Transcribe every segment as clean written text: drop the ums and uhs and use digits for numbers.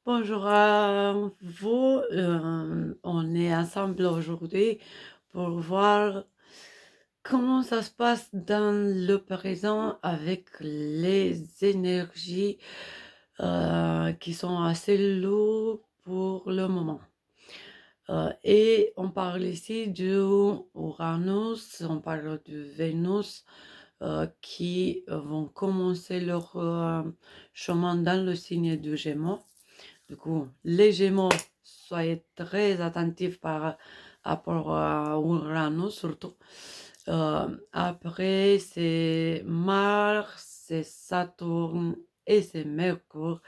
Bonjour à vous, on est ensemble aujourd'hui pour voir comment ça se passe dans le présent avec les énergies qui sont assez lourdes pour le moment. Et on parle ici du Uranus, on parle de Vénus qui vont commencer leur chemin dans le signe du Gémeaux. Du coup, les Gémeaux, soyez très attentifs par rapport à Uranus surtout. Après, c'est Mars, c'est Saturne et c'est Mercure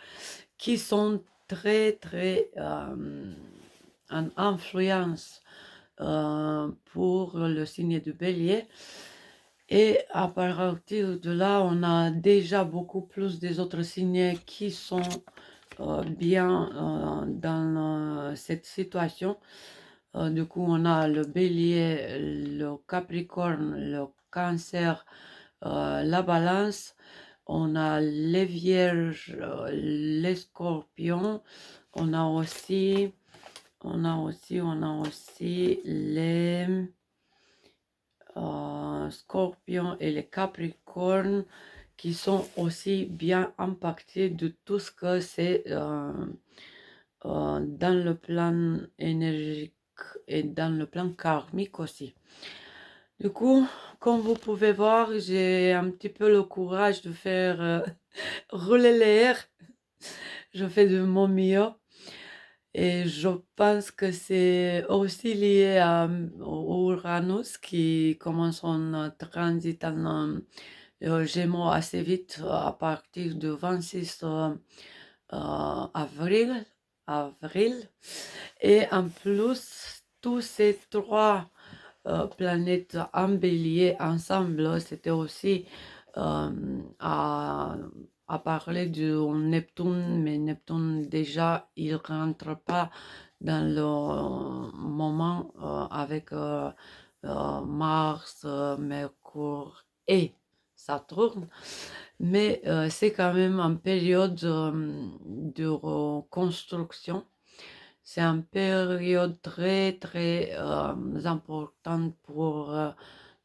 qui sont très très en influence pour le signe du Bélier. Et à partir de là, on a déjà beaucoup plus des autres signes qui sont bien dans cette situation. Du coup, on a le bélier, le capricorne, le cancer, la balance. On a les vierges, les scorpions. On a aussi, on a aussi les scorpions et les capricornes qui sont aussi bien impactés de tout ce que c'est dans le plan énergique et dans le plan karmique aussi. Du coup, comme vous pouvez voir, j'ai un petit peu le courage de faire rouler l'air. Je fais de mon mieux. Et je pense que c'est aussi lié au Uranus qui commence en transit en Gémeaux assez vite à partir du 26 avril. Et en plus, tous ces trois planètes en bélier ensemble, c'était aussi à, parler de Neptune, mais Neptune déjà, il ne rentre pas dans le moment avec Mars, Mercure et Saturne, mais c'est quand même en période de reconstruction. C'est une période très très importante pour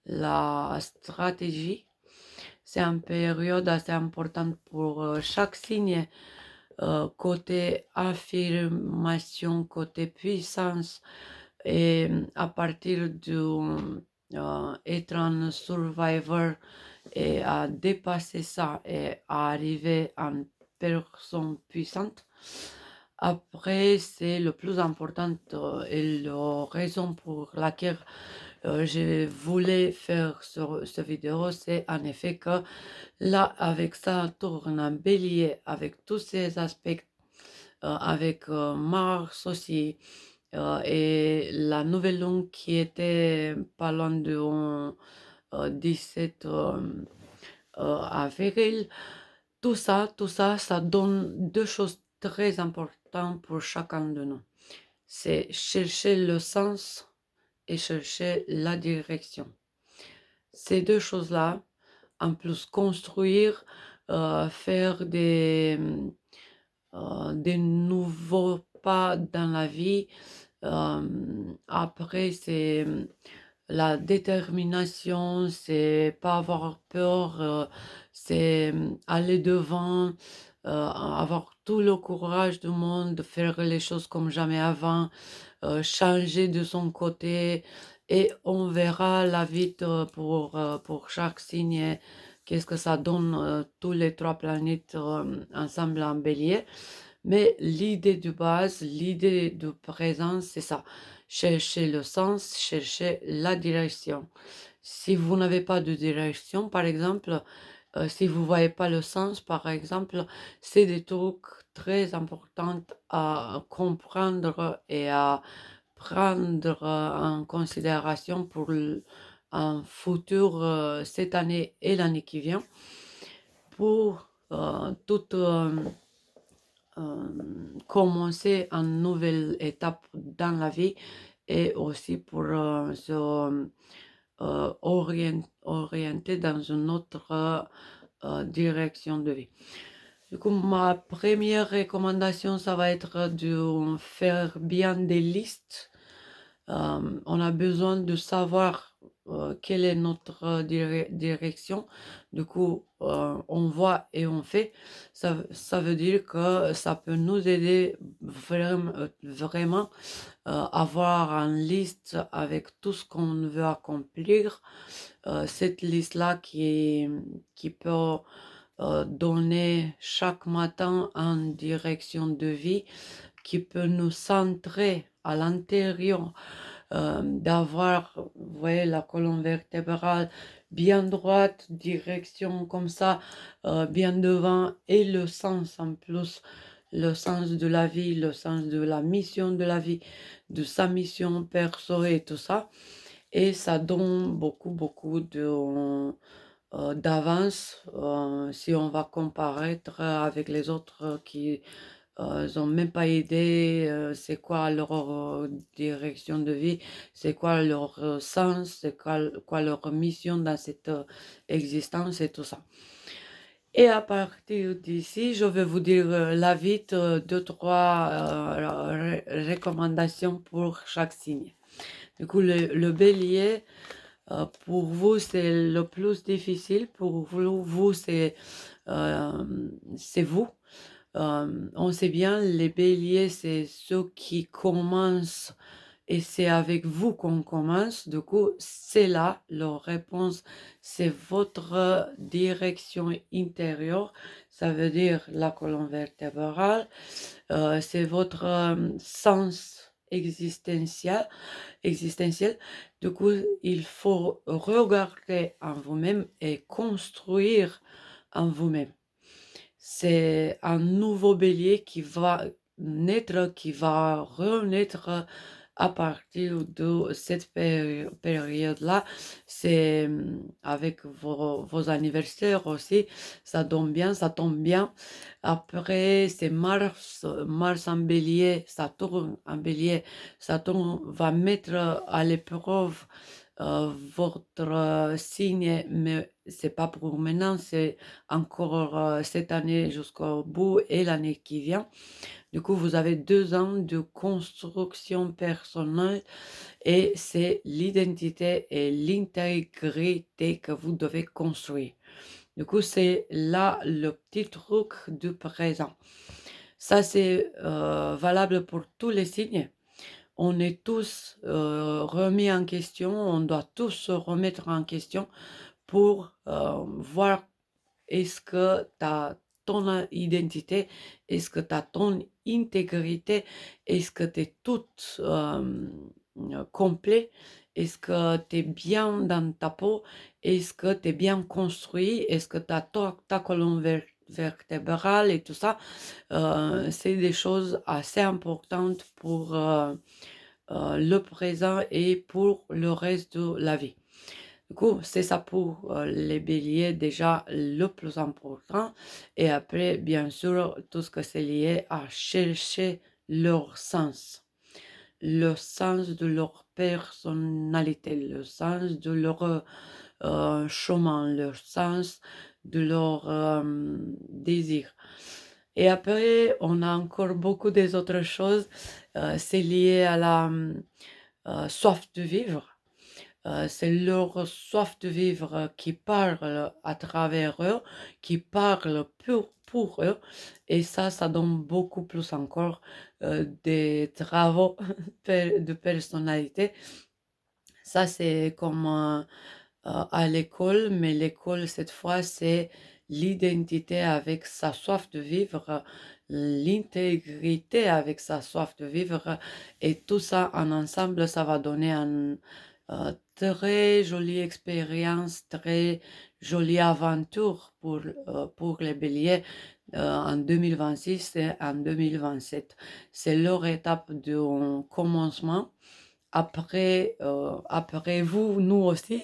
la stratégie. C'est une période assez importante pour chaque signe, côté affirmation, côté puissance, et à partir de être un survivor et à dépasser ça et à arriver en personne puissante. Après, c'est le plus important et la raison pour laquelle je voulais faire cette vidéo, c'est en effet que là, avec Saturne en bélier, avec tous ces aspects, avec Mars aussi, et la nouvelle lune qui était pas loin de 17 avril, tout ça, ça donne deux choses très importantes pour chacun de nous. C'est chercher le sens et chercher la direction. Ces deux choses-là, en plus construire, faire des nouveaux pas dans la vie. Après, c'est la détermination, c'est pas avoir peur, c'est aller devant, avoir tout le courage du monde de faire les choses comme jamais avant, changer de son côté et on verra la vie pour chaque signe, qu'est-ce que ça donne, tous les trois planètes ensemble en bélier. Mais l'idée de base, l'idée de présence, c'est ça. Chercher le sens, chercher la direction. Si vous n'avez pas de direction, par exemple, si vous ne voyez pas le sens, par exemple, c'est des trucs très importants à comprendre et à prendre en considération pour un futur cette année et l'année qui vient pour toute commencer une nouvelle étape dans la vie et aussi pour se orienter dans une autre direction de vie. Du coup, ma première recommandation, ça va être de faire bien des listes. On a besoin de savoir quelle est notre direction. Du coup, on voit et on fait. Ça veut dire que ça peut nous aider vraiment avoir une liste avec tout ce qu'on veut accomplir. Cette liste-là qui peut donner chaque matin une direction de vie, qui peut nous centrer à l'intérieur, d'avoir, vous voyez, la colonne vertébrale bien droite, direction comme ça, bien devant, et le sens en plus, le sens de la vie, le sens de la mission de la vie, de sa mission perso et tout ça. Et ça donne beaucoup d'avance si on va comparaître avec les autres qui n'ont même pas idée c'est quoi leur direction de vie, c'est quoi leur sens, c'est quoi leur mission dans cette existence et tout ça. Et à partir d'ici, je vais vous dire la vite deux, trois recommandations pour chaque signe. Du coup, le bélier, pour vous, c'est le plus difficile. Pour vous, c'est vous. On sait bien, les béliers, c'est ceux qui commencent et c'est avec vous qu'on commence. Du coup, c'est là leur réponse, c'est votre direction intérieure. Ça veut dire la colonne vertébrale. C'est votre sens existentiel. Du coup, il faut regarder en vous-même et construire en vous-même. C'est un nouveau bélier qui va naître, qui va renaître à partir de cette période-là. C'est avec vos anniversaires aussi, ça tombe bien. Après, c'est Mars en bélier, Saturne en bélier. Saturne va mettre à l'épreuve votre signe, mais c'est pas pour maintenant, c'est encore cette année jusqu'au bout et l'année qui vient. Du coup, vous avez 2 ans de construction personnelle et c'est l'identité et l'intégrité que vous devez construire. Du coup, c'est là le petit truc du présent. Ça, c'est valable pour tous les signes. On est tous remis en question, on doit tous se remettre en question pour voir est-ce que tu as ton identité, est-ce que tu as ton intégrité, est-ce que tu es toute complet, est-ce que tu es bien dans ta peau, est-ce que tu es bien construit, est-ce que tu as ta colonne vertébrale et tout ça. C'est des choses assez importantes pour le présent et pour le reste de la vie. Du coup, c'est ça pour les béliers, déjà le plus important. Et après, bien sûr, tout ce que c'est lié à chercher leur sens. Le sens de leur personnalité, le sens de leur chemin, le sens de leur désir. Et après, on a encore beaucoup des autres choses. C'est lié à la soif de vivre. C'est leur soif de vivre qui parle à travers eux, qui parle pour eux. Et ça donne beaucoup plus encore des travaux de personnalité. Ça, c'est comme à l'école, mais l'école, cette fois, c'est l'identité avec sa soif de vivre, l'intégrité avec sa soif de vivre, et tout ça en ensemble, ça va donner une très jolie expérience, très jolie aventure pour les béliers en 2026 et en 2027. C'est leur étape de commencement. Après vous, nous aussi,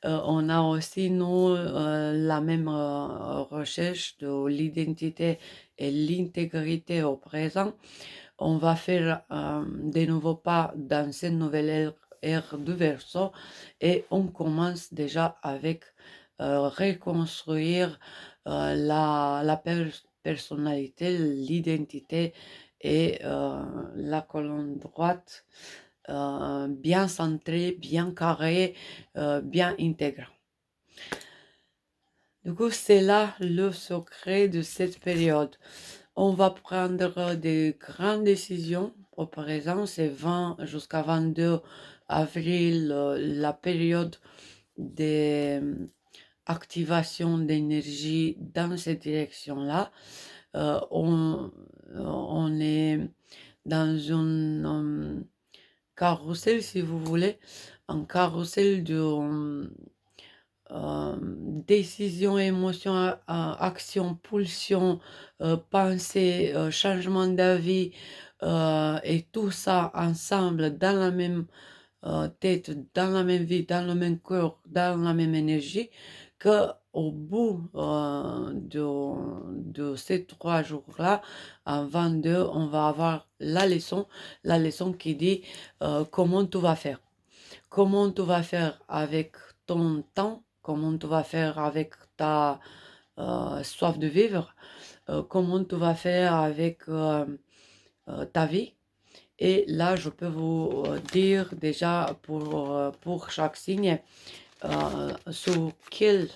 on a aussi, nous, la même recherche de l'identité et l'intégrité au présent. On va faire des nouveaux pas dans cette nouvelle ère du Verseau et on commence déjà avec reconstruire la personnalité, l'identité et la colonne droite bien centrée, bien carrée, bien intégrée. Du coup, c'est là le secret de cette période. On va prendre des grandes décisions. Au présent, c'est 20 jusqu'à 22 avril, la période des activations d'énergie dans cette direction-là. On est dans une carrousel, si vous voulez, un carrousel de décision, émotion, action, pulsion, pensée, changement d'avis, et tout ça ensemble dans la même tête, dans la même vie, dans le même cœur, dans la même énergie, qu'au bout de ces 3 jours-là, en 22, on va avoir la leçon qui dit comment tu vas faire. Comment tu vas faire avec ton temps, comment tu vas faire avec ta soif de vivre, comment tu vas faire avec ta vie. Et là, je peux vous dire déjà pour chaque signe sur quel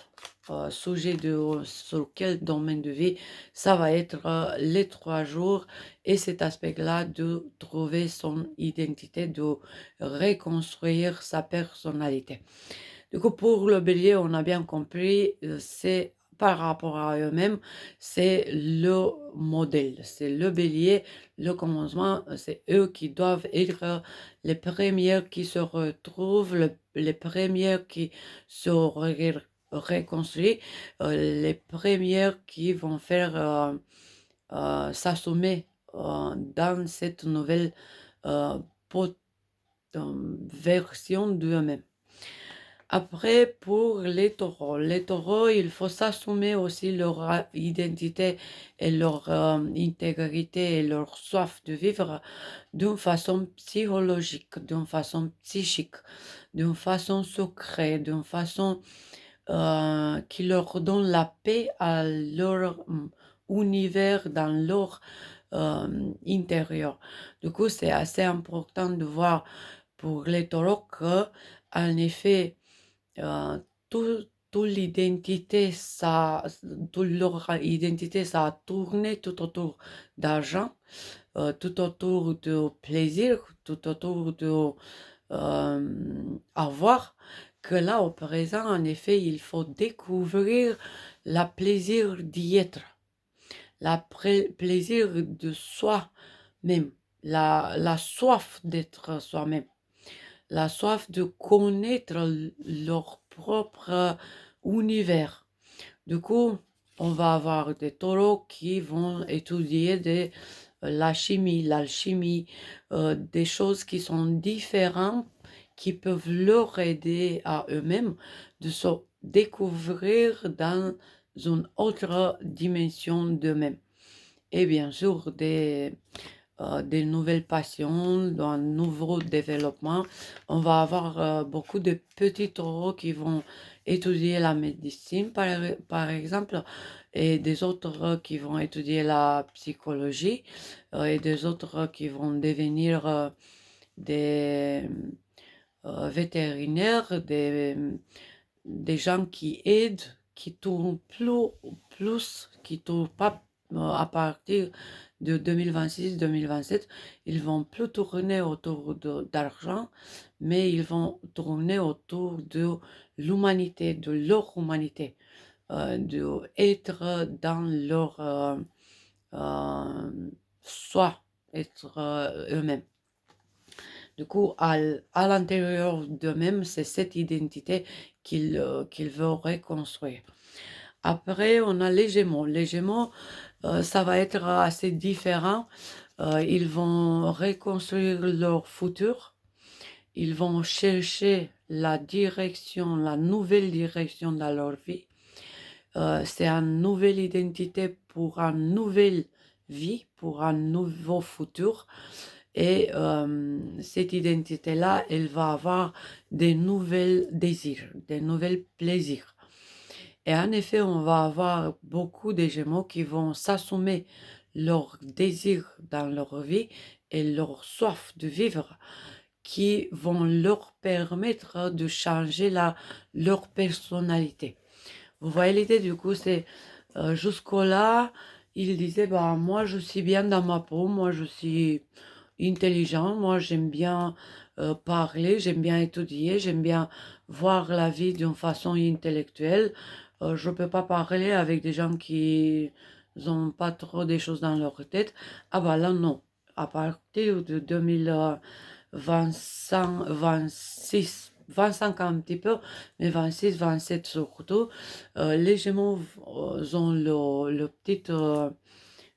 sujet, sur quel domaine de vie ça va être les 3 jours et cet aspect-là de trouver son identité, de reconstruire sa personnalité. Du coup, pour le bélier, on a bien compris, c'est par rapport à eux-mêmes, c'est le modèle, c'est le bélier, le commencement, c'est eux qui doivent être les premières qui se retrouvent, les premières qui se reconstruisent, les premières qui vont faire s'assumer dans cette nouvelle euh, pot- version d'eux-mêmes. Après, pour les taureaux, il faut s'assumer aussi leur identité et leur intégrité et leur soif de vivre d'une façon psychologique, d'une façon psychique, d'une façon secrète, d'une façon qui leur donne la paix à leur univers, dans leur intérieur. Du coup, c'est assez important de voir pour les taureaux que, en effet, euh, tout l'identité, toute leur identité, ça a tourné tout autour d'argent, tout autour de plaisir, tout autour de avoir, que là, au présent, en effet, il faut découvrir la plaisir d'y être, la plaisir de soi-même, la soif d'être soi-même, la soif de connaître leur propre univers. Du coup, on va avoir des taureaux qui vont étudier la chimie, l'alchimie, des choses qui sont différentes, qui peuvent leur aider à eux-mêmes de se découvrir dans une autre dimension d'eux-mêmes. Et bien sûr, des nouvelles passions, d'un nouveau développement. On va avoir beaucoup de petits taureaux qui vont étudier la médecine, par exemple, et des autres qui vont étudier la psychologie, et des autres qui vont devenir des vétérinaires, des gens qui aident, qui tournent qui tournent pas à partir de 2026-2027, ils vont plus tourner autour d'argent, mais ils vont tourner autour de l'humanité, de leur humanité, de être dans leur soi, être eux-mêmes. Du coup, à l'intérieur d'eux-mêmes, c'est cette identité qu'ils veulent reconstruire. Après, on a les Gémeaux. Les Gémeaux, ça va être assez différent. Ils vont reconstruire leur futur. Ils vont chercher la direction, la nouvelle direction dans leur vie. C'est une nouvelle identité pour une nouvelle vie, pour un nouveau futur. Et cette identité-là, elle va avoir des nouvelles désirs, des nouvelles plaisirs. Et en effet, on va avoir beaucoup de Gémeaux qui vont s'assumer leur désir dans leur vie et leur soif de vivre qui vont leur permettre de changer leur personnalité. Vous voyez l'idée, du coup, c'est jusqu'au-là, il disait, bah, moi, je suis bien dans ma peau, moi, je suis intelligent, moi, j'aime bien parler, j'aime bien étudier, j'aime bien voir la vie d'une façon intellectuelle. Je ne peux pas parler avec des gens qui n'ont pas trop des choses dans leur tête. Ah bah là, non. À partir de 2025, 26, 25 un petit peu, mais 26, 27 surtout, les Gémeaux ont le petit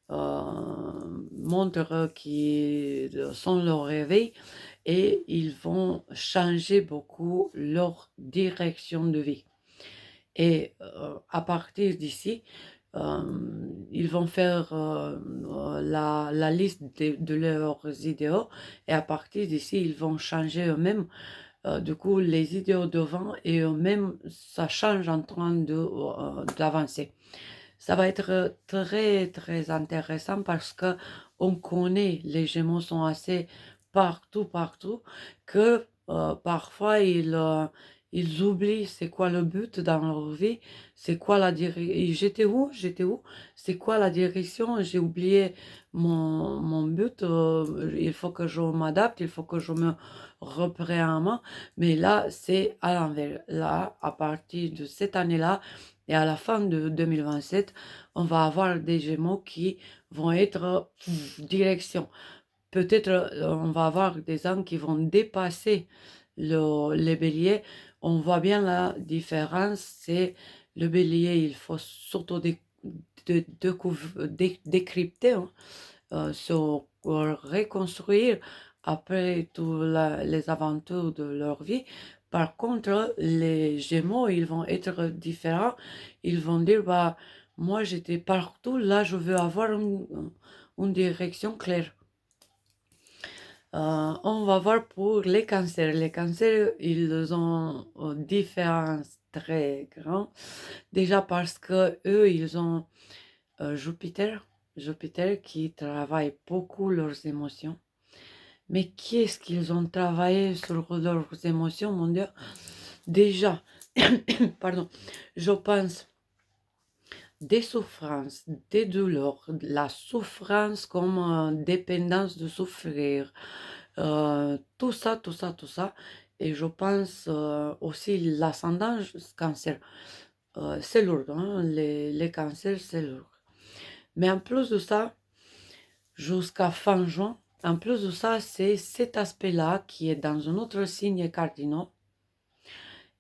montre qui sont leur réveil et ils vont changer beaucoup leur direction de vie. Et à partir d'ici, ils vont faire la liste de leurs idéaux et à partir d'ici, ils vont changer eux-mêmes. Du coup, les idéaux devant et eux-mêmes, ça change en train d'avancer. Ça va être très, très intéressant parce que on connaît, les Gémeaux sont assez partout, partout, que parfois ils oublient c'est quoi le but dans leur vie, c'est quoi la direction, j'étais où, c'est quoi la direction, j'ai oublié mon but, il faut que je m'adapte, il faut que je me reprenne en main, mais là, c'est à l'envers. Là, à partir de cette année-là, et à la fin de 2027, on va avoir des Gémeaux qui vont être direction. Peut-être on va avoir des ans qui vont dépasser les béliers. On voit bien la différence. C'est le bélier, il faut surtout décrypter, hein, se reconstruire après toutes les aventures de leur vie. Par contre, les Gémeaux, ils vont être différents. Ils vont dire, bah, moi j'étais partout, là je veux avoir une direction claire. On va voir pour les cancers. Les cancers, ils ont une différence très grande. Déjà parce que eux, ils ont Jupiter, Jupiter qui travaille beaucoup leurs émotions. Mais qu'est-ce qu'ils ont travaillé sur leurs émotions, mon Dieu? Déjà, pardon, je pense des souffrances, des douleurs, la souffrance comme dépendance de souffrir, tout ça, tout ça, tout ça. Et je pense aussi l'ascendant cancer. C'est lourd, hein? Les cancers, c'est lourd. Mais en plus de ça, jusqu'à fin juin, en plus de ça, c'est cet aspect-là qui est dans un autre signe cardinal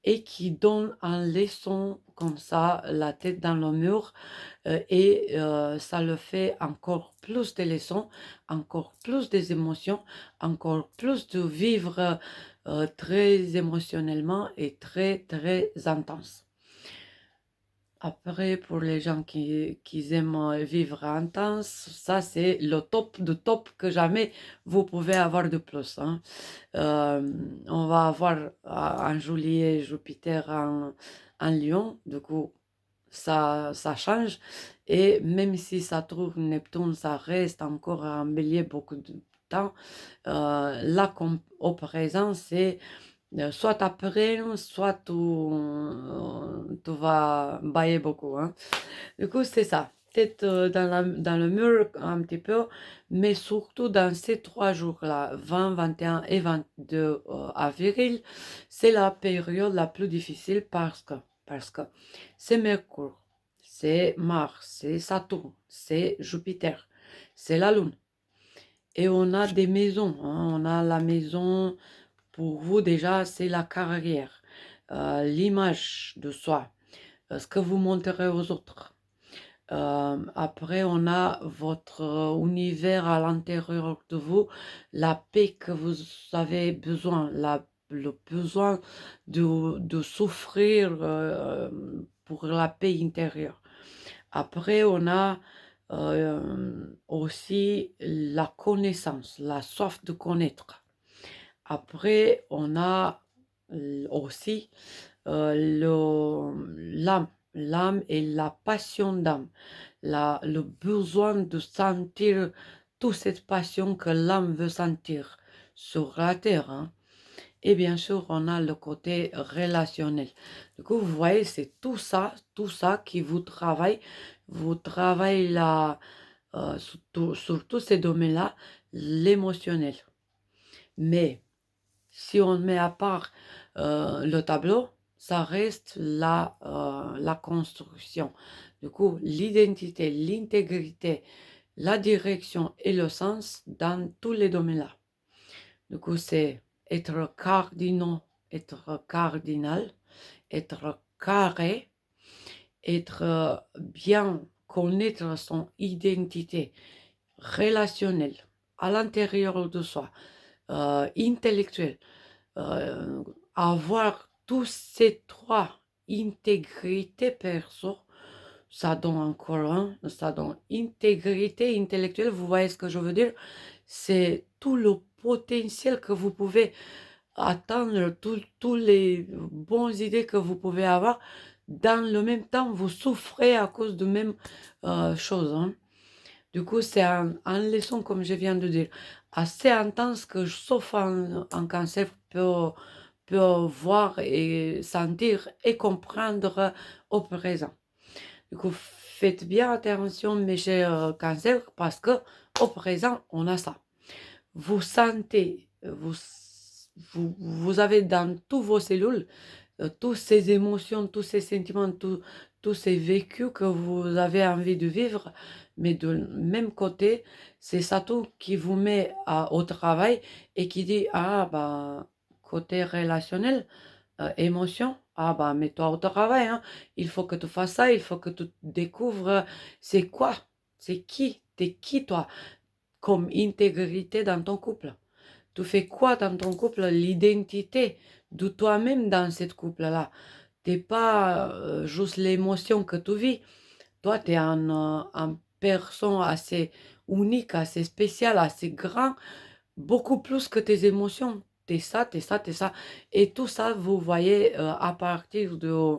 et qui donne en laissant comme ça la tête dans le mur et ça le fait encore plus de leçons, encore plus des émotions, encore plus de vivre très émotionnellement et très très intense. Après, pour les gens qui aiment vivre intense, ça c'est le top de top que jamais vous pouvez avoir de plus, hein. Euh, on va avoir en juillet Jupiter en Lion, du coup ça change. Et même si Saturne, Neptune, ça reste encore en bélier beaucoup de temps, là comme au présent, c'est soit après, soit tu vas bailler beaucoup, hein. Du coup, c'est ça. Peut-être dans le mur un petit peu, mais surtout dans ces 3 jours-là, 20, 21 et 22 avril, c'est la période la plus difficile parce que c'est Mercure, c'est Mars, c'est Saturne, c'est Jupiter, c'est la Lune. Et on a des maisons, hein. On a la maison, pour vous déjà, c'est la carrière, l'image de soi, ce que vous montrez aux autres. Après, on a votre univers à l'intérieur de vous, la paix que vous avez besoin, le besoin de souffrir pour la paix intérieure. Après, on a aussi la connaissance, la soif de connaître. Après, on a aussi l'âme, L'âme est la passion d'âme, le besoin de sentir toute cette passion que l'âme veut sentir sur la terre, hein. Et bien sûr, on a le côté relationnel. Du coup, vous voyez, c'est tout ça qui vous travaille. Vous travaillez là, sur tous ces domaines-là, l'émotionnel. Mais si on met à part le tableau, ça reste la construction. Du coup, l'identité, l'intégrité, la direction et le sens dans tous les domaines-là. Du coup, c'est être cardinal, être cardinal, être carré, être bien connaître son identité relationnelle à l'intérieur de soi, intellectuelle, avoir tous ces trois intégrités perso, ça donne encore un, ça donne intégrité intellectuelle, vous voyez ce que je veux dire? C'est tout le potentiel que vous pouvez atteindre, tous les bonnes idées que vous pouvez avoir. Dans le même temps, vous souffrez à cause de même chose, hein. Du coup, c'est un leçon, comme je viens de dire, assez intense que sauf un cancer peut voir et sentir et comprendre au présent. Du coup, faites bien attention, mes chers cancers, parce que au présent, on a ça. Vous sentez, vous avez dans toutes vos cellules toutes ces émotions, tous ces sentiments, tous ces vécus que vous avez envie de vivre, mais de même côté, c'est Saturne qui vous met au travail et qui dit, ah bah, côté relationnel, émotion, ah bah, mets-toi au travail, hein. Il faut que tu fasses ça, il faut que tu découvres c'est quoi, t'es qui toi, comme intégrité dans ton couple. Tu fais quoi dans ton couple? L'identité de toi-même dans cette couple-là. T'es pas juste l'émotion que tu vis. Toi, tu es un personne assez unique, assez spécial, assez grand, beaucoup plus que tes émotions. T'es ça, t'es ça, t'es ça. Et tout ça, vous voyez à partir de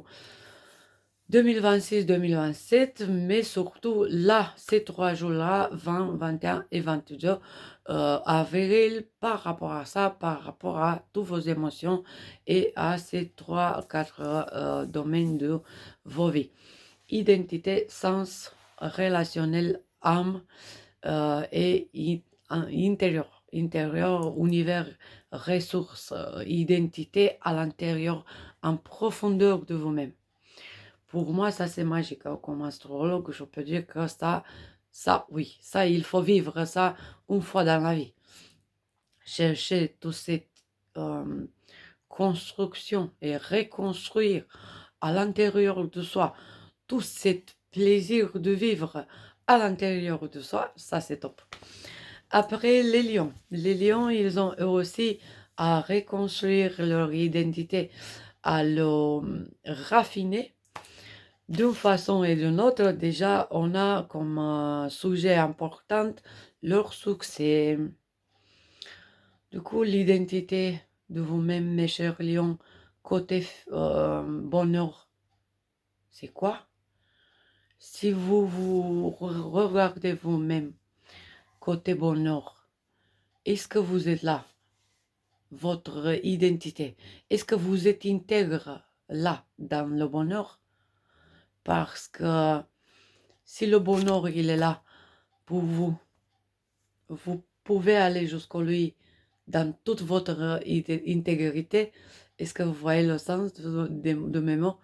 2026-2027, mais surtout là, ces 3 jours-là, 20, 21 et 22 avril, par rapport à ça, par rapport à toutes vos émotions et à ces 3-4 domaines de vos vies. Identité, sens, relationnel, âme et intérieur. Intérieur, univers, ressources, identité à l'intérieur, en profondeur de vous-même. Pour moi, ça c'est magique, hein. Comme astrologue, je peux dire que oui, ça, il faut vivre ça une fois dans la vie. Chercher toute cette euh, construction et reconstruire à l'intérieur de soi tout ce plaisir de vivre à l'intérieur de soi, ça c'est top. Après, les lions, ils ont eux aussi à reconstruire leur identité, à le raffiner d'une façon et d'une autre. Déjà, on a comme sujet important leur succès. Du coup, l'identité de vous-même, mes chers lions, côté bonheur, c'est quoi? Si vous regardez vous-même, côté bonheur, est-ce que vous êtes là? Votre identité, est-ce que vous êtes intègre là, dans le bonheur? Parce que si le bonheur, il est là pour vous, vous pouvez aller jusqu'à lui dans toute votre intégrité. Est-ce que vous voyez le sens de mes mots?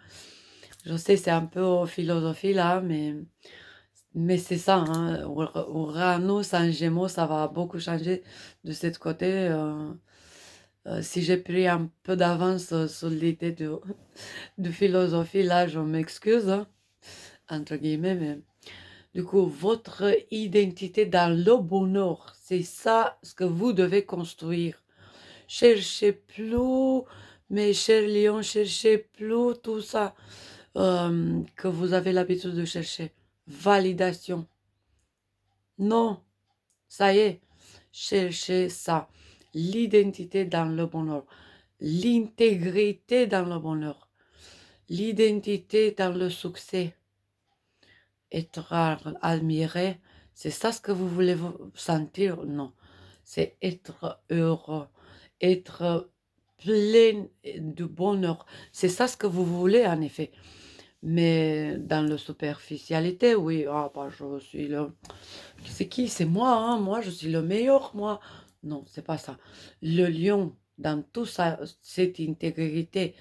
Je sais, c'est un peu philosophie là, mais c'est ça, hein. Uranus en Gémeaux, ça va beaucoup changer de ce côté. Si j'ai pris un peu d'avance sur l'idée de philosophie, là, je m'excuse, hein, entre guillemets, mais du coup, votre identité dans le bonheur, c'est ça ce que vous devez construire. Cherchez plus, mes chers lions, cherchez plus tout ça que vous avez l'habitude de chercher. Validation. Non, ça y est, cherchez ça. L'identité dans le bonheur. L'intégrité dans le bonheur. l'identité dans le succès, être admiré, c'est ça ce que vous voulez sentir? Non, c'est être heureux, être plein de bonheur. C'est ça ce que vous voulez en effet. Mais dans la superficialité, oui, ah bah je suis le c'est qui? C'est moi, hein, moi je suis le meilleur, moi. Non, c'est pas ça. Le lion, dans toute cette intégrité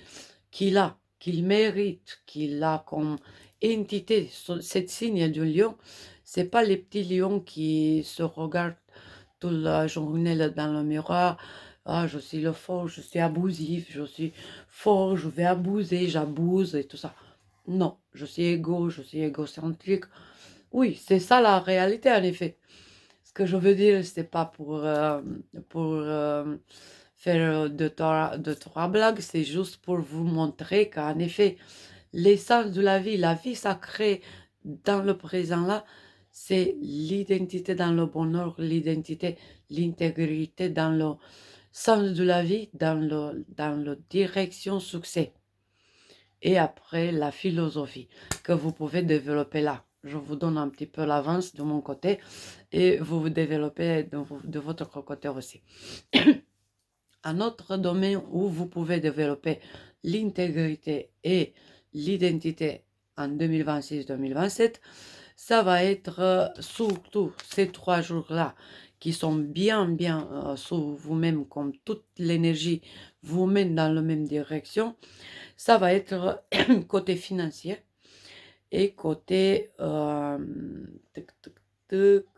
qu'il a, qu'il mérite, qu'il a comme entité, cette signe du lion, c'est pas les petits lions qui se regardent toute la journée là, dans le miroir. Ah, je suis le fort, je suis abusif, je suis fort, je vais abuser, j'abuse et tout ça. Non, je suis je suis égocentrique. Oui, c'est ça la réalité en effet. Ce que je veux dire, c'est pas pour faire de trois blagues, c'est juste pour vous montrer qu'en effet, l'essence de la vie sacrée dans le présent là, c'est l'identité dans le bonheur, l'identité, l'intégrité dans le sens de la vie, dans le direction succès. Et après, la philosophie que vous pouvez développer là. Je vous donne un petit peu l'avance de mon côté et vous vous développez de votre côté aussi. Un autre domaine où vous pouvez développer l'intégrité et l'identité en 2026-2027, ça va être surtout ces 3 jours-là qui sont bien sous vous-même, comme toute l'énergie vous mène dans la même direction. Ça va être côté financier et côté,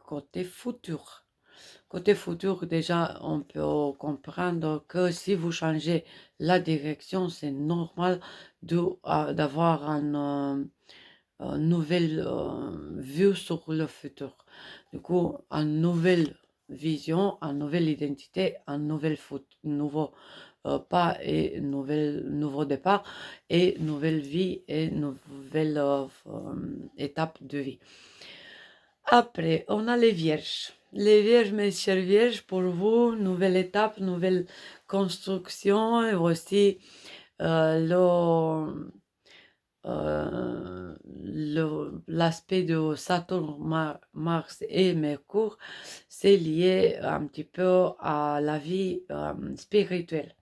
côté futur. Côté futur, déjà, on peut comprendre que si vous changez la direction, c'est normal d'avoir une nouvelle vue sur le futur. Du coup, une nouvelle vision, une nouvelle identité, un nouveau pas et nouveau départ et nouvelle vie et nouvelle étape de vie. Après, on a les vierges. Les vierges, mes chers vierges, pour vous, nouvelle étape, nouvelle construction et aussi l'aspect de Saturne, Mars et Mercure, c'est lié un petit peu à la vie spirituelle.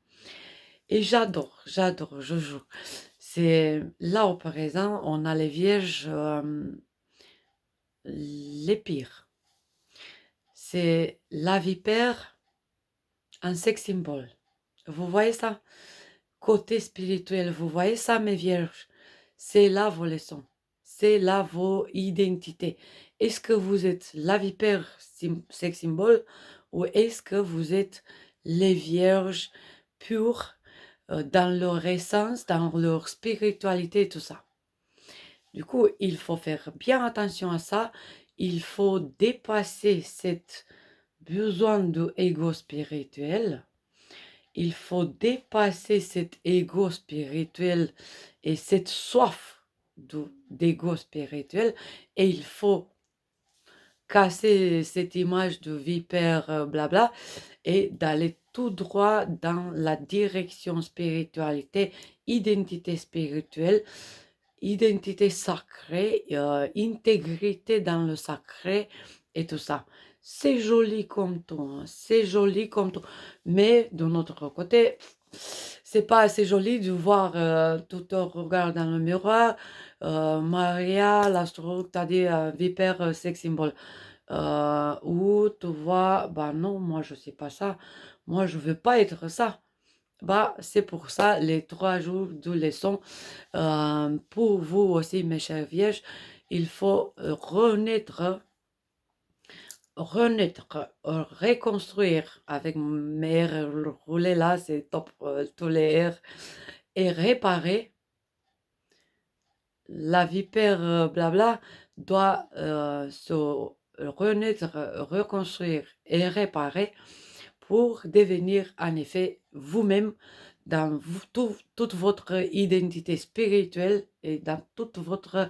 Et j'adore, je joue. C'est là au présent, on a les vierges les pires. C'est la vipère, un sex symbole. Vous voyez ça? Côté spirituel, vous voyez ça, mes vierges? C'est là vos leçons. C'est là vos identités. Est-ce que vous êtes la vipère sex symbole ou est-ce que vous êtes les vierges pures dans leur essence, dans leur spiritualité, tout ça? Du coup, il faut faire bien attention à ça. Il faut dépasser cette besoin de ego spirituel. Il faut dépasser cet ego spirituel et cette soif d'ego spirituel. Et il faut casser cette image de vipère blabla et d'aller tout droit dans la direction spiritualité, identité spirituelle, identité sacrée, intégrité dans le sacré et tout ça. C'est joli comme tout, hein, c'est joli comme tout. Mais de notre côté, c'est pas assez joli de voir tout au regard dans le miroir, Maria, l'astrologue t'a dit vipère sex symbol. Où tu vois, bah non, moi je sais pas ça, moi je veux pas être ça. Bah, c'est pour ça les 3 jours de leçon. Pour vous aussi, mes chers vierges, il faut reconstruire avec mes R roulés là, c'est top, tous les R, et réparer. La vipère blabla doit se renaître, reconstruire et réparer pour devenir en effet vous-même dans toute votre identité spirituelle et dans toute votre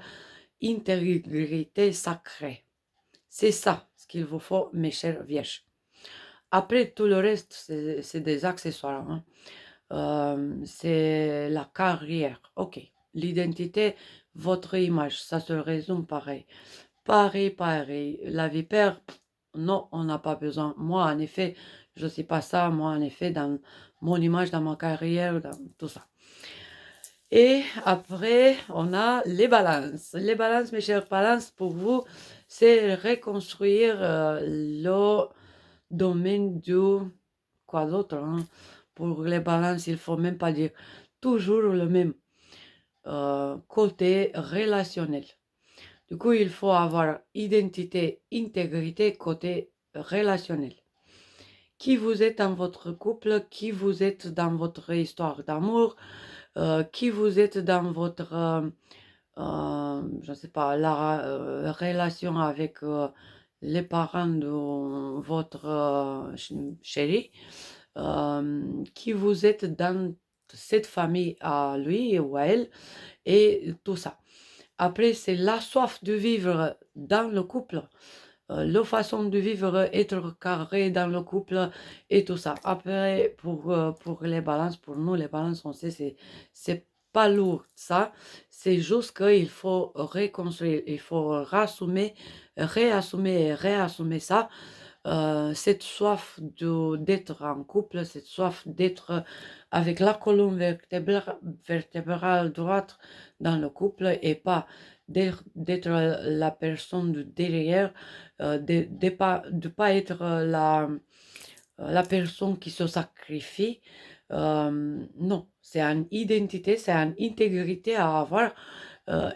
intégrité sacrée. C'est ça ce qu'il vous faut, mes chers vierges. Après, tout le reste, c'est des accessoires, hein. C'est la carrière. Ok. l'identité, votre image, ça se résume pareil. Pareil. La vipère, non, on n'a pas besoin. Moi, en effet, je ne sais pas ça. Moi, en effet, dans mon image, dans ma carrière, dans tout ça. Et après, on a les balances. Les balances, mes chers balances, pour vous, c'est reconstruire le domaine du... Quoi d'autre, hein? Pour les balances, il faut même pas dire toujours le même côté relationnel. Du coup, il faut avoir identité, intégrité, côté relationnel. Qui vous êtes dans votre couple, qui vous êtes dans votre histoire d'amour, qui vous êtes dans votre, je ne sais pas, la relation avec les parents de votre chéri, qui vous êtes dans cette famille à lui ou à elle, et tout ça. Après, c'est la soif de vivre dans le couple, la façon de vivre, être carré dans le couple et tout ça. Après, pour les balances, pour nous, les balances, on sait, c'est pas lourd, ça. C'est juste qu'il faut reconstruire, il faut réassumer et réassumer ça. Cette soif d'être en couple, cette soif d'être avec la colonne vertébrale droite dans le couple et pas d'être la personne de derrière, de pas être la personne qui se sacrifie. Non, c'est une identité, c'est une intégrité à avoir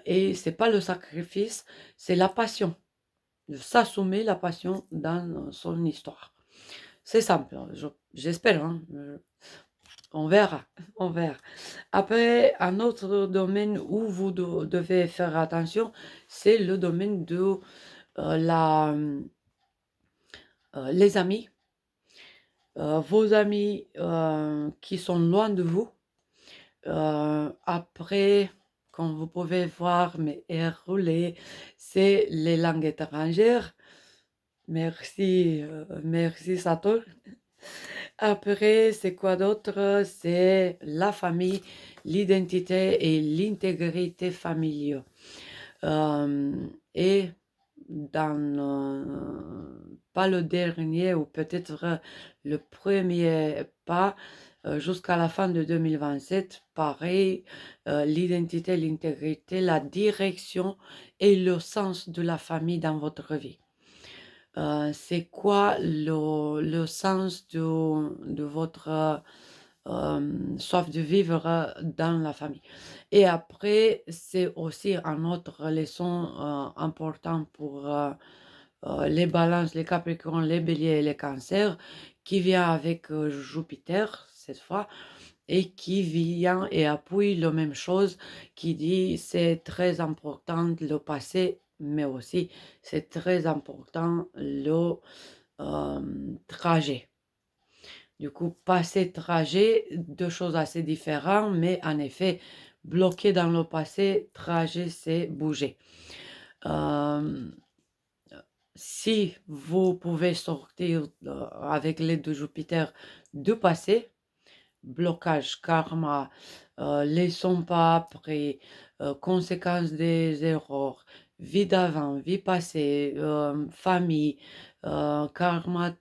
et c'est pas le sacrifice, c'est la passion de s'assumer la passion dans son histoire. C'est simple, hein, j'espère, hein, on verra, on verra. Après, un autre domaine où vous devez faire attention, c'est le domaine de les amis, vos amis qui sont loin de vous. Après, comme vous pouvez voir, mes airs roulés, c'est les langues étrangères. Merci Sator. Après, c'est quoi d'autre? C'est la famille, l'identité et l'intégrité familiale. Et pas le dernier ou peut-être le premier pas, jusqu'à la fin de 2027, pareil, l'identité, l'intégrité, la direction et le sens de la famille dans votre vie. C'est quoi le sens de votre soif de vivre dans la famille. Et après, c'est aussi un autre leçon important pour les balances, les capricornes, les béliers et les cancers, qui vient avec Jupiter cette fois, et qui vient et appuie la même chose, qui dit c'est très important le passé, mais aussi c'est très important le trajet. Du coup, passé, trajet, deux choses assez différentes, mais en effet, bloqué dans le passé, trajet, c'est bouger. Si vous pouvez sortir avec l'aide de Jupiter du passé, blocage, karma, leçon pas après, conséquences des erreurs, vie d'avant, vie passée, famille, karma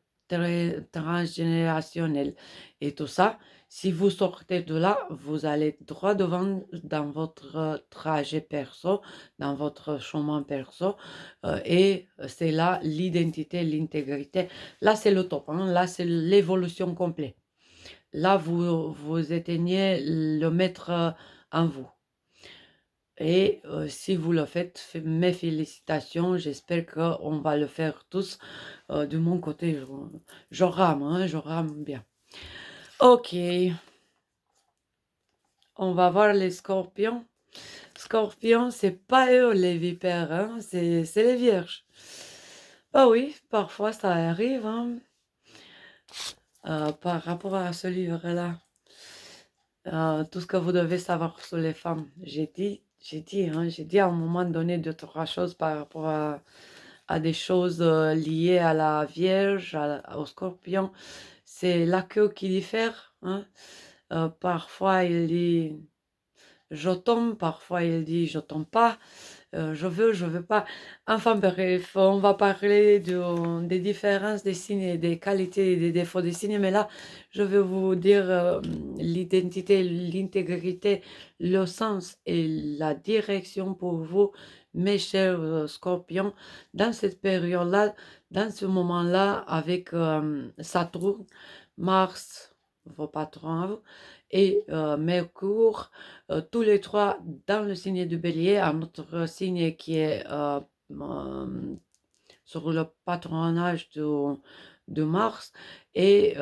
transgénérationnel et tout ça. Si vous sortez de là, vous allez droit devant dans votre trajet perso, dans votre chemin perso, et c'est là l'identité, l'intégrité. Là, c'est le top, hein. Là, c'est l'évolution complète. Là, vous éteignez le maître en vous. Et si vous le faites, mes félicitations. J'espère qu'on va le faire tous. De mon côté, je rame, hein, je rame bien. Ok. On va voir les scorpions. Scorpions, c'est pas eux les vipères, hein, c'est les vierges. Bah oui, parfois ça arrive, hein, par rapport à ce livre-là. Tout ce que vous devez savoir sur les femmes. J'ai dit à un moment donné deux, trois choses par rapport à des choses liées à la Vierge, au Scorpion. C'est la queue qui diffère, hein. Parfois, il dit je tombe, parfois il dit je tombe pas, je veux pas. Enfin bref, on va parler des différences des signes et des qualités et des défauts des signes, mais là, je vais vous dire l'identité, l'intégrité, le sens et la direction pour vous, mes chers scorpions, dans cette période-là, dans ce moment-là, avec Saturne, Mars, vos patrons à vous, et Mercure, tous les trois dans le signe du bélier, un autre signe qui est sur le patronage de Mars, et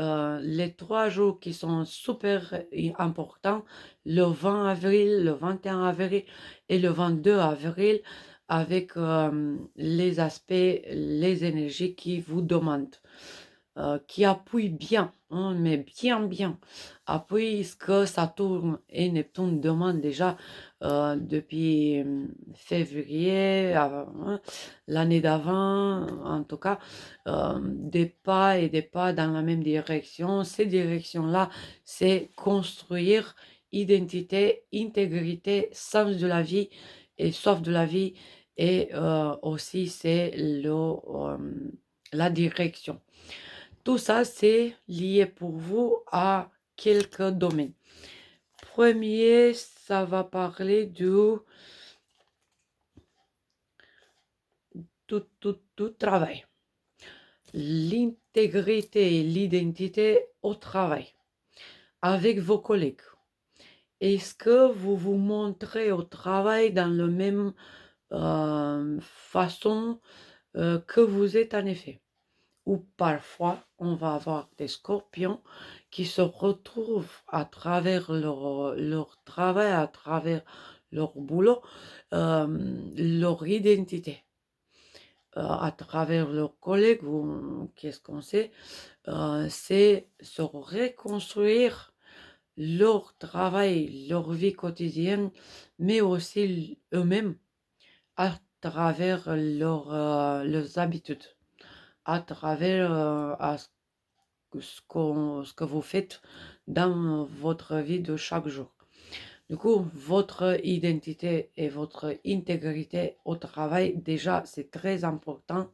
les 3 jours qui sont super importants, le 20 avril, le 21 avril et le 22 avril, avec les aspects, les énergies qui vous demandent qui appuie bien, hein, mais bien, appuie ce que Saturne et Neptune demandent déjà depuis février, hein, l'année d'avant, en tout cas, des pas et des pas dans la même direction. Ces directions-là, c'est construire identité, intégrité, sens de la vie et soif de la vie, et aussi c'est la direction. Tout ça, c'est lié pour vous à quelques domaines. Premier, ça va parler du travail. L'intégrité et l'identité au travail, avec vos collègues. Est-ce que vous vous montrez au travail dans la même façon que vous êtes en effet? Ou parfois, on va avoir des scorpions qui se retrouvent à travers leur travail, à travers leur boulot, leur identité, à travers leurs collègues, ou qu'est-ce qu'on sait, c'est se reconstruire leur travail, leur vie quotidienne, mais aussi eux-mêmes à travers leurs habitudes, à travers ce que vous faites dans votre vie de chaque jour. Du coup, votre identité et votre intégrité au travail, déjà, c'est très important.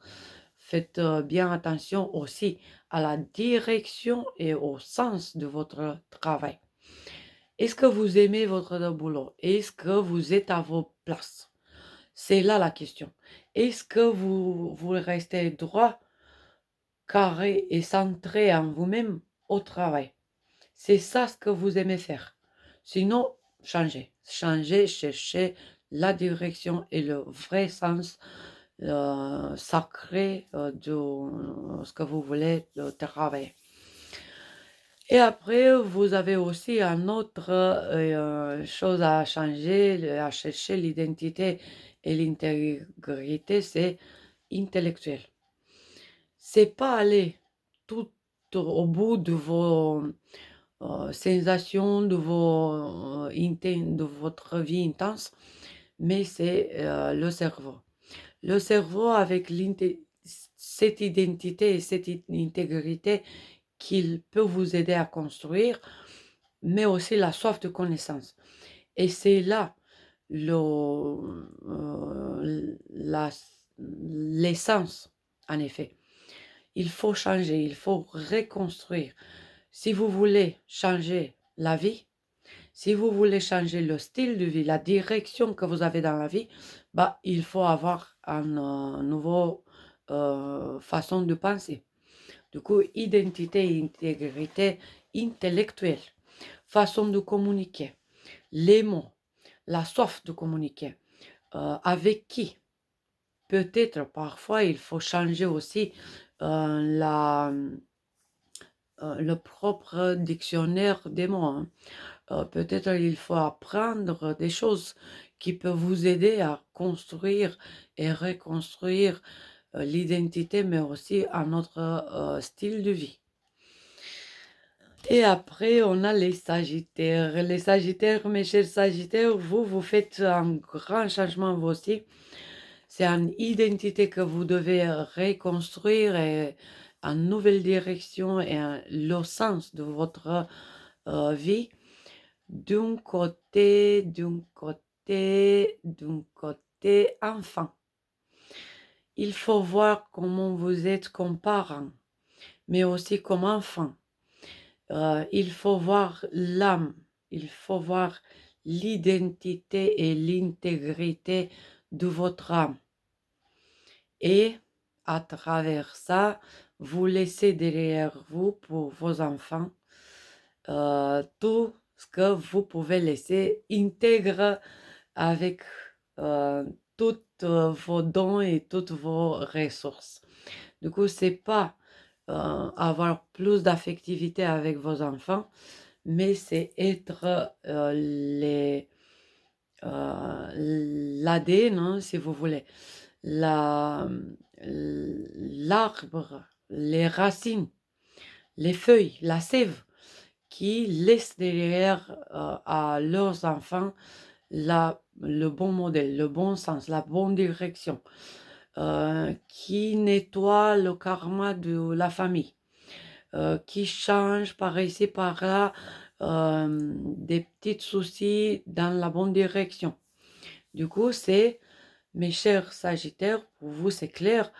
Faites bien attention aussi à la direction et au sens de votre travail. Est-ce que vous aimez votre boulot? Est-ce que vous êtes à vos places? C'est là la question. Est-ce que vous restez droit, carré et centré en vous-même au travail? C'est ça ce que vous aimez faire. Sinon, changez. Changez, cherchez la direction et le vrai sens sacré de ce que vous voulez travailler. Et après, vous avez aussi une autre chose à changer, à chercher l'identité et l'intégrité, c'est intellectuel. C'est pas aller tout au bout de vos sensations, de votre vie intense, mais c'est le cerveau. Le cerveau avec cette identité et cette intégrité qu'il peut vous aider à construire, mais aussi la soif de connaissance. Et c'est là l'essence, en effet. Il faut changer, il faut reconstruire. Si vous voulez changer la vie, si vous voulez changer le style de vie, la direction que vous avez dans la vie, bah, il faut avoir une nouveau façon de penser. Du coup, identité et intégrité intellectuelle, façon de communiquer, les mots, la soif de communiquer, avec qui. Peut-être parfois il faut changer aussi le propre dictionnaire des mots, hein. Peut-être il faut apprendre des choses qui peuvent vous aider à construire et reconstruire l'identité, mais aussi un autre style de vie. Et après, on a les Sagittaires. Les Sagittaires, mes chers Sagittaires, vous faites un grand changement vous aussi. C'est une identité que vous devez reconstruire et une nouvelle direction et le sens de votre vie. d'un côté, enfant. Il faut voir comment vous êtes comme parent, mais aussi comme enfant. Il faut voir l'âme, il faut voir l'identité et l'intégrité de votre âme. Et à travers ça, vous laissez derrière vous pour vos enfants tout ce que vous pouvez laisser intègre avec toutes vos dons et toutes vos ressources. Du coup, c'est pas avoir plus d'affectivité avec vos enfants, mais c'est être l'ADN, hein, si vous voulez, l'arbre, les racines, les feuilles, la sève, qui laissent derrière à leurs enfants le bon modèle, le bon sens, la bonne direction, qui nettoie le karma de la famille, qui change par ici, par là, des petits soucis dans la bonne direction. Du coup, c'est, mes chers Sagittaires, pour vous, c'est clair,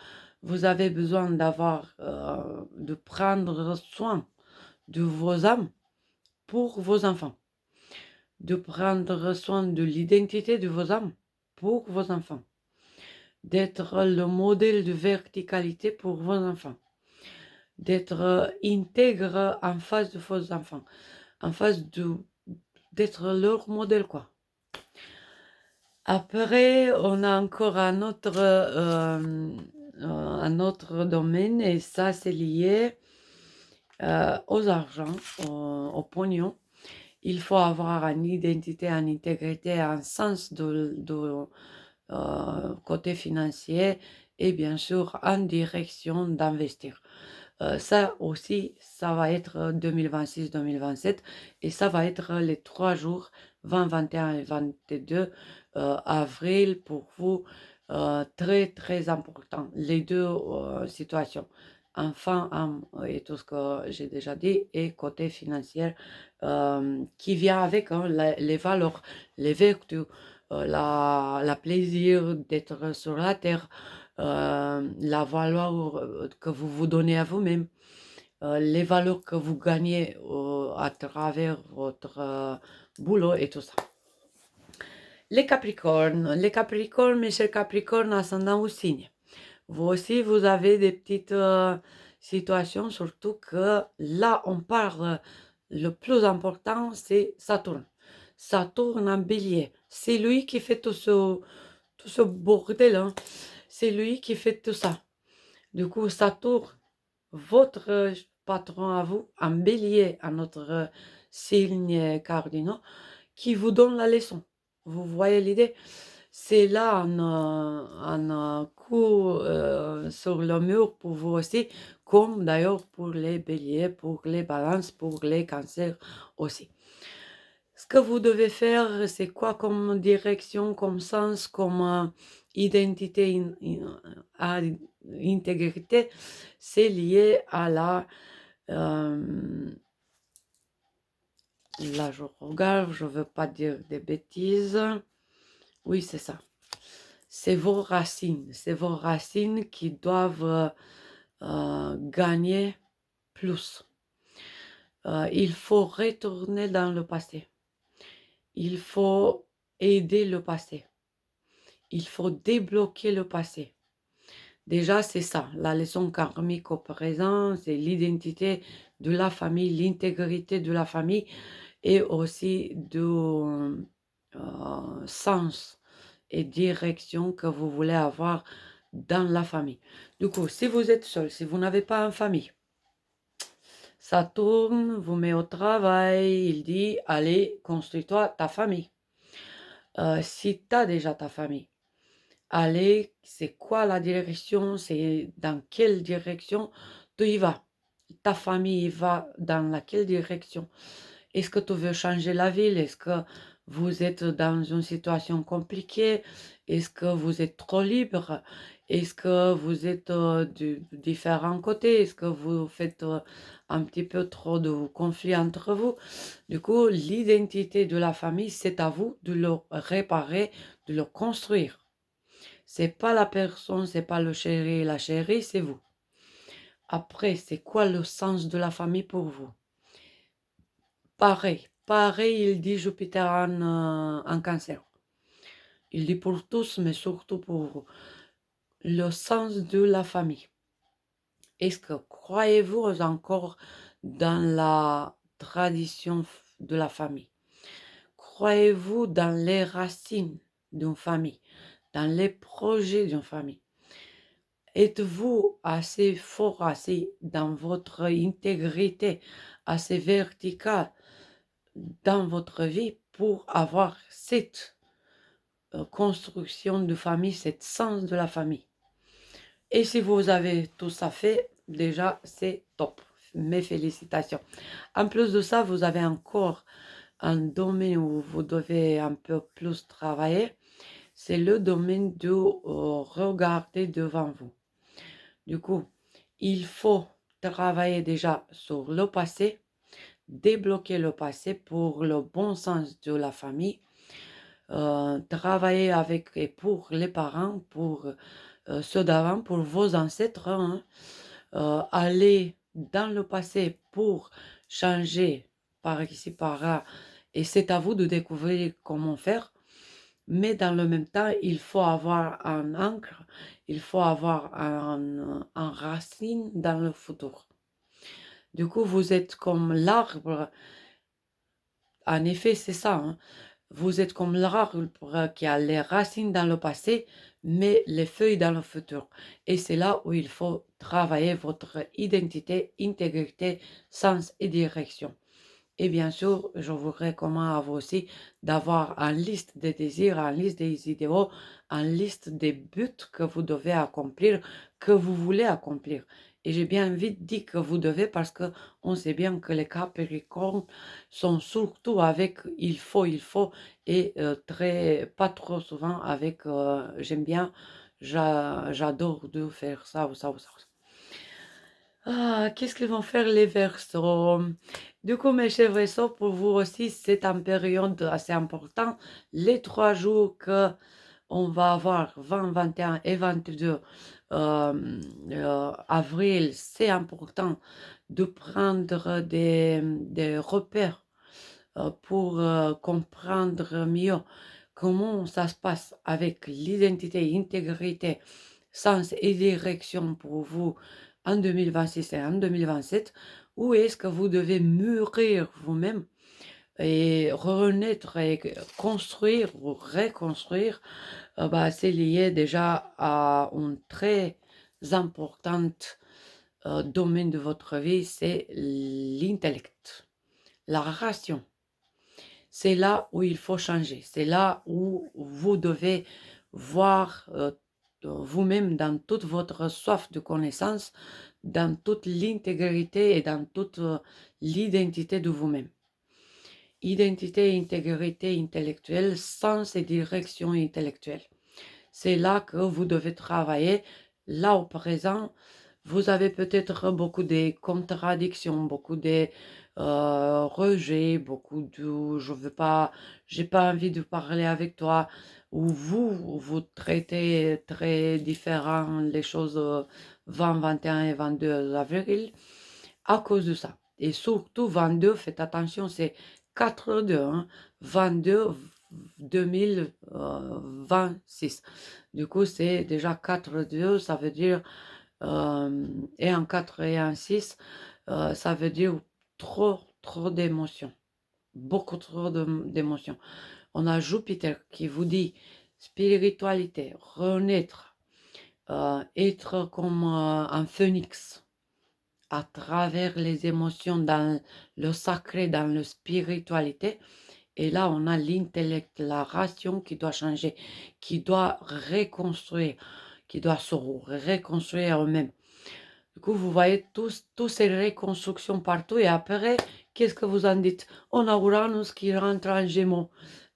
vous avez besoin de prendre soin de vos âmes pour vos enfants, de prendre soin de l'identité de vos âmes pour vos enfants, d'être le modèle de verticalité pour vos enfants, d'être intègre en face de vos enfants, en face d'être leur modèle, quoi. Après, on a encore un autre domaine, et ça, c'est lié aux argent, au pognon. Il faut avoir une identité, une intégrité, un sens de côté financier, et bien sûr en direction d'investir. Ça aussi, ça va être 2026-2027, et ça va être les 3 jours 20, 21 et 22 avril pour vous, très très important, les deux situations, enfant, âme et tout ce que j'ai déjà dit, et côté financier qui vient avec hein, les valeurs, les vertus, la plaisir d'être sur la terre, la valeur que vous vous donnez à vous-même, les valeurs que vous gagnez à travers votre boulot et tout ça. Les Capricornes, mes chers Capricornes, ascendant au signe. Vous aussi, vous avez des petites situations, surtout que là, on parle, le plus important, c'est Saturne. Saturne en bélier. C'est lui qui fait tout ce bordel, hein. C'est lui qui fait tout ça. Du coup, Saturne, votre patron à vous, en bélier, à notre signe cardinal, qui vous donne la leçon. Vous voyez l'idée? C'est là un coup sur le mur pour vous aussi, comme d'ailleurs pour les béliers, pour les balances, pour les cancers aussi. Ce que vous devez faire, c'est quoi comme direction, comme sens, comme identité, à intégrité? C'est lié à là, je regarde, je ne veux pas dire des bêtises. Oui, c'est ça. C'est vos racines qui doivent gagner plus. Il faut retourner dans le passé. Il faut aider le passé. Il faut débloquer le passé. Déjà, c'est ça, la leçon karmique au présent, c'est l'identité de la famille, l'intégrité de la famille, et aussi de sens et direction que vous voulez avoir dans la famille. Du coup, si vous êtes seul, si vous n'avez pas une famille, Saturne vous met au travail, il dit, allez, construis-toi ta famille. Si tu as déjà ta famille, allez, c'est quoi la direction, c'est dans quelle direction tu y vas. Ta famille va dans laquelle direction. Est-ce que tu veux changer la ville? Est-ce que vous êtes dans une situation compliquée? Est-ce que vous êtes trop libre? Est-ce que vous êtes de différents côtés? Est-ce que vous faites un petit peu trop de conflits entre vous? Du coup, l'identité de la famille, c'est à vous de le réparer, de le construire. C'est pas la personne, c'est pas le chéri et la chérie, c'est vous. Après, c'est quoi le sens de la famille pour vous? Pareil, il dit Jupiter en Cancer. Il dit pour tous, mais surtout pour vous. Le sens de la famille. Est-ce que croyez-vous encore dans la tradition de la famille? Croyez-vous dans les racines d'une famille, dans les projets d'une famille? Êtes-vous assez fort, assez dans votre intégrité, assez vertical dans votre vie pour avoir cette construction de famille, cet sens de la famille? Et si vous avez tout ça fait, déjà, c'est top. Mes félicitations. En plus de ça, vous avez encore un domaine où vous devez un peu plus travailler. C'est le domaine de regarder devant vous. Du coup, il faut travailler déjà sur le passé, débloquer le passé pour le bon sens de la famille, travailler avec et pour les parents, pour ceux d'avant, pour vos ancêtres, hein, aller dans le passé pour changer par ici, par là, et c'est à vous de découvrir comment faire. Mais dans le même temps, il faut avoir un ancre, il faut avoir un racine dans le futur. Du coup, vous êtes comme l'arbre. En effet, c'est ça, hein. Vous êtes comme l'arbre qui a les racines dans le passé, mais les feuilles dans le futur. Et c'est là où il faut travailler votre identité, intégrité, sens et direction. Et bien sûr, je vous recommande à vous aussi d'avoir une liste des désirs, une liste des idéaux, une liste des buts que vous devez accomplir, que vous voulez accomplir. Et j'ai bien vite dit que vous devez parce que on sait bien que les Capricornes sont surtout avec il faut et très pas trop souvent avec j'aime bien, j'adore de faire ça ou ça ou ça. Ah, qu'est-ce qu'ils vont faire les Verseaux? Du coup, mes chers Verseaux, pour vous aussi, c'est une période assez importante. Les 3 jours que on va avoir 20, 21 et 22 avril, c'est important de prendre des repères pour comprendre mieux comment ça se passe avec l'identité, intégrité, sens et direction pour vous en 2026 et en 2027. Où est-ce que vous devez mûrir vous-même et renaître et construire ou reconstruire? Bah, c'est lié déjà à un très importante domaine de votre vie, c'est l'intellect, la ration. C'est là où il faut changer. C'est là où vous devez voir vous-même dans toute votre soif de connaissance, dans toute l'intégrité et dans toute l'identité de vous-même. Identité, intégrité intellectuelle, sens et direction intellectuelle. C'est là que vous devez travailler. Là, au présent, vous avez peut-être beaucoup de contradictions, beaucoup de rejets, beaucoup de je veux pas, j'ai pas envie de parler avec toi, ou vous traitez très différent les choses 20, 21 et 22 avril à cause de ça. Et surtout 22, faites attention, c'est 4-2, hein, 22 2026. Du coup, c'est déjà 4-2, ça veut dire, et un 4 et un 6, ça veut dire trop d'émotions, beaucoup trop d'émotions. On a Jupiter qui vous dit spiritualité, renaître, être comme un phénix à travers les émotions dans le sacré, dans la spiritualité. Et là, on a l'intellect, la ration qui doit changer, qui doit reconstruire, qui doit se reconstruire eux-mêmes. Du coup, vous voyez tous ces reconstructions partout. Et après, qu'est-ce que vous en dites? On a Uranus qui rentre en Gémeaux.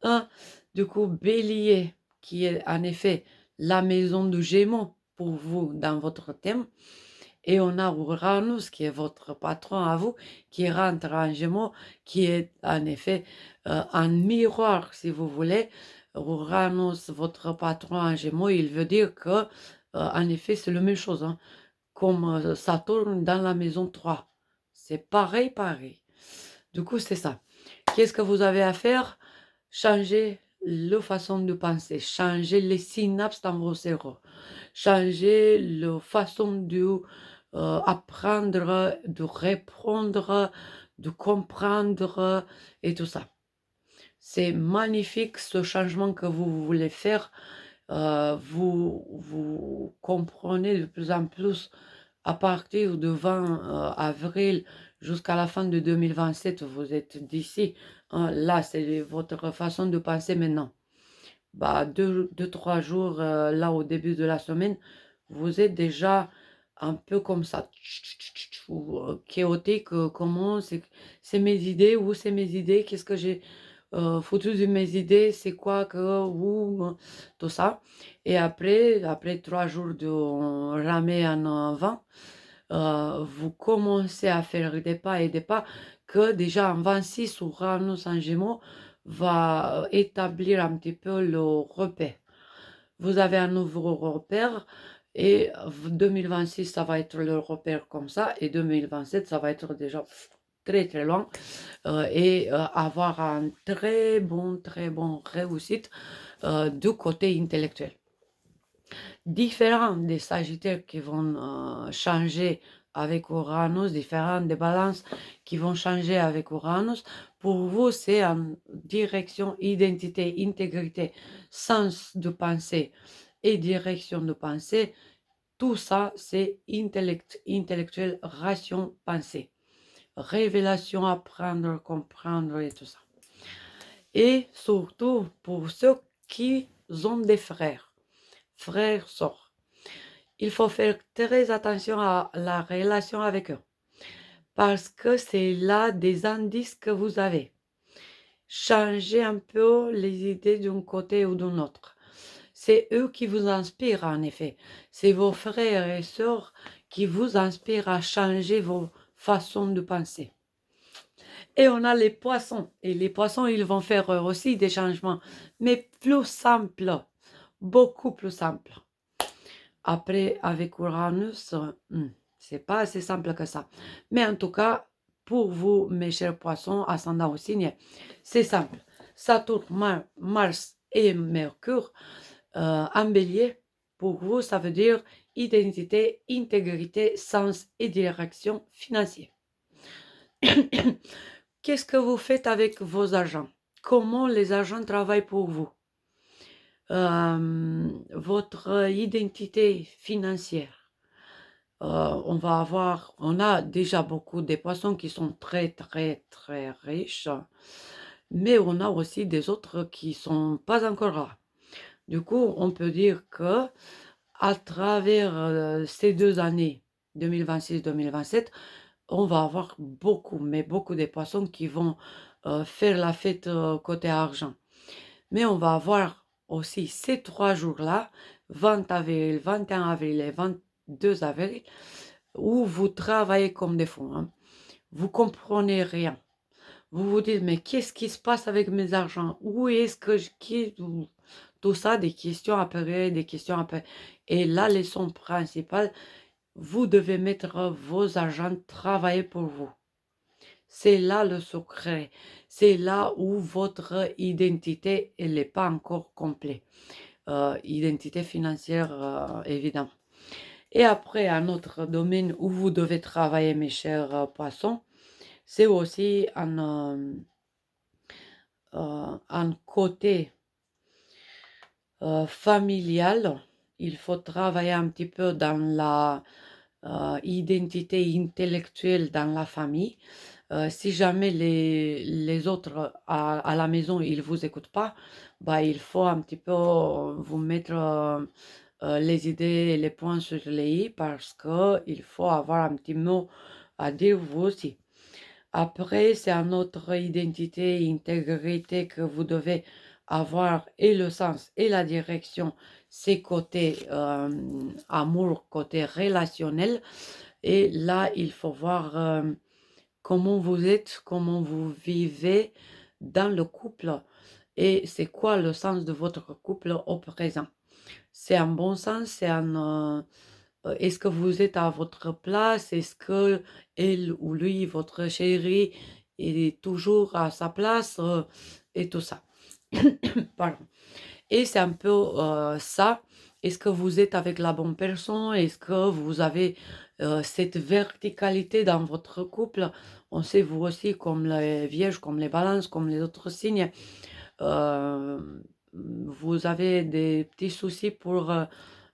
Hein? Du coup, Bélier, qui est en effet la maison du Gémeaux pour vous dans votre thème. Et on a Uranus, qui est votre patron à vous, qui rentre en Gémeaux, qui est en effet un miroir, si vous voulez. Uranus, votre patron en Gémeaux, il veut dire que, en effet, c'est la même chose, hein, comme Saturne dans la maison 3. C'est pareil, pareil. Du coup, c'est ça. Qu'est-ce que vous avez à faire? Changer la façon de penser, changer les synapses dans vos cerveaux, changer la façon de apprendre, de répondre, de comprendre et tout ça. C'est magnifique ce changement que vous voulez faire. Vous comprenez de plus en plus à partir de 20 avril jusqu'à la fin de 2027, vous êtes d'ici. Hein, là, c'est votre façon de penser maintenant. Bah, 2, 3 jours, là, au début de la semaine, vous êtes déjà un peu comme ça, ou chaotique. Comment c'est mes idées, où c'est mes idées, qu'est-ce que j'ai foutu de mes idées, c'est quoi que, où, tout ça. Et après 3 jours de ramer en avant, vous commencez à faire des pas et des pas que déjà en 26, Uranus en Gémeaux va établir un petit peu le repère. Vous avez un nouveau repère et 2026, ça va être le repère comme ça et 2027, ça va être déjà très très loin et avoir un très bon réussite du côté intellectuel. Différents des Sagittaires qui vont changer avec Uranus, différents des Balances qui vont changer avec Uranus. Pour vous, c'est en direction identité, intégrité, sens de pensée et direction de pensée. Tout ça, c'est intellectuel, ration, pensée. Révélation, apprendre, comprendre et tout ça. Et surtout, pour ceux qui ont des frères, sœurs, il faut faire très attention à la relation avec eux. Parce que c'est là des indices que vous avez. Changez un peu les idées d'un côté ou d'un autre. C'est eux qui vous inspirent en effet. C'est vos frères et sœurs qui vous inspirent à changer vos façons de penser. Et on a les poissons. Et les poissons, ils vont faire aussi des changements, mais plus simples, beaucoup plus simples. Après, avec Uranus, c'est pas assez simple que ça. Mais en tout cas, pour vous, mes chers poissons, ascendant au signe, c'est simple. Saturne, Mars et Mercure en bélier, pour vous, ça veut dire identité, intégrité, sens et direction financière. Qu'est-ce que vous faites avec vos agents? Comment les agents travaillent pour vous? Votre identité financière. On a déjà beaucoup de poissons qui sont très riches, mais on a aussi des autres qui sont pas encore là. Du coup, on peut dire que à travers ces 2 années, 2026-2027, on va avoir beaucoup, mais beaucoup de poissons qui vont faire la fête côté argent. Mais on va avoir aussi ces 3 jours-là, 20 avril, 21 avril et 22 avril, où vous travaillez comme des fous. Hein. Vous comprenez rien. Vous vous dites, mais qu'est-ce qui se passe avec mes argents? Où est-ce que tout ça, des questions après, des questions après. Et la leçon principale, vous devez mettre vos agents travailler pour vous. C'est là le secret. C'est là où votre identité, elle n'est pas encore complète. Identité financière, évidemment. Et après, un autre domaine où vous devez travailler, mes chers poissons, c'est aussi un côté familial. Il faut travailler un petit peu dans la identité intellectuelle dans la famille. Si jamais les autres à la maison, ils ne vous écoutent pas, bah, il faut un petit peu vous mettre les idées et les points sur les i parce qu'il faut avoir un petit mot à dire vous aussi. Après, c'est une autre identité, intégrité que vous devez avoir et le sens et la direction, c'est côté amour, côté relationnel. Et là, il faut voir comment vous êtes, comment vous vivez dans le couple et c'est quoi le sens de votre couple au présent. C'est un bon sens, c'est un... est-ce que vous êtes à votre place? Est-ce que elle ou lui, votre chéri, est toujours à sa place? Et tout ça. Pardon. Et c'est un peu ça. Est-ce que vous êtes avec la bonne personne? Est-ce que vous avez cette verticalité dans votre couple? On sait, vous aussi, comme les vierges, comme les balances, comme les autres signes, euh, vous avez des petits soucis pour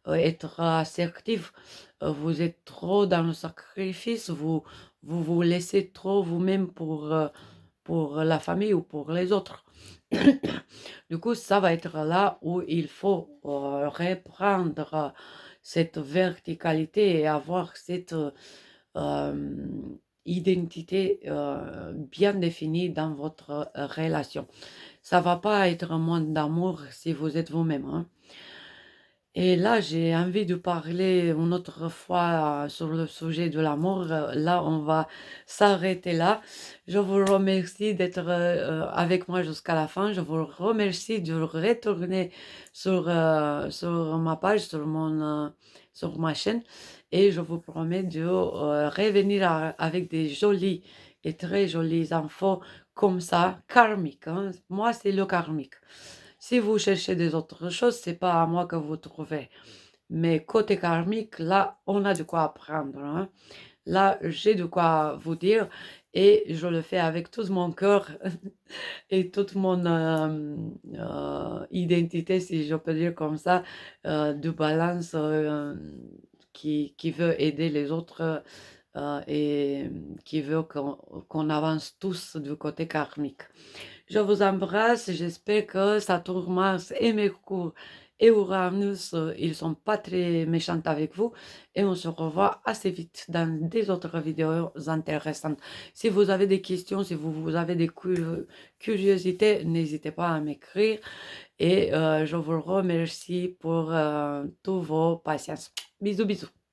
être assertif. Vous êtes trop dans le sacrifice, vous laissez trop vous-même pour la famille ou pour les autres. Du coup, ça va être là où il faut reprendre cette verticalité et avoir cette euh, identité bien définie dans votre relation. Ça va pas être un manque d'amour si vous êtes vous-même, hein. Et là, j'ai envie de parler une autre fois sur le sujet de l'amour. Là, on va s'arrêter là. Je vous remercie d'être avec moi jusqu'à la fin. Je vous remercie de retourner sur ma page, sur ma chaîne. Et je vous promets de revenir avec des jolies et très jolies infos comme ça, karmiques, hein. Moi, c'est le karmique. Si vous cherchez des autres choses, c'est pas à moi que vous trouvez. Mais côté karmique, là, on a de quoi apprendre, hein. Là, j'ai de quoi vous dire et je le fais avec tout mon cœur et toute mon identité, si je peux dire comme ça, de balance qui veut aider les autres et qui veut qu'on avance tous du côté karmique. Je vous embrasse, j'espère que Saturne, Mars et Mercure et Uranus, ils sont pas très méchants avec vous et on se revoit assez vite dans des autres vidéos intéressantes. Si vous avez des questions, si vous avez des curiosités, n'hésitez pas à m'écrire et je vous remercie pour tous vos patiences. Bisous, bisous.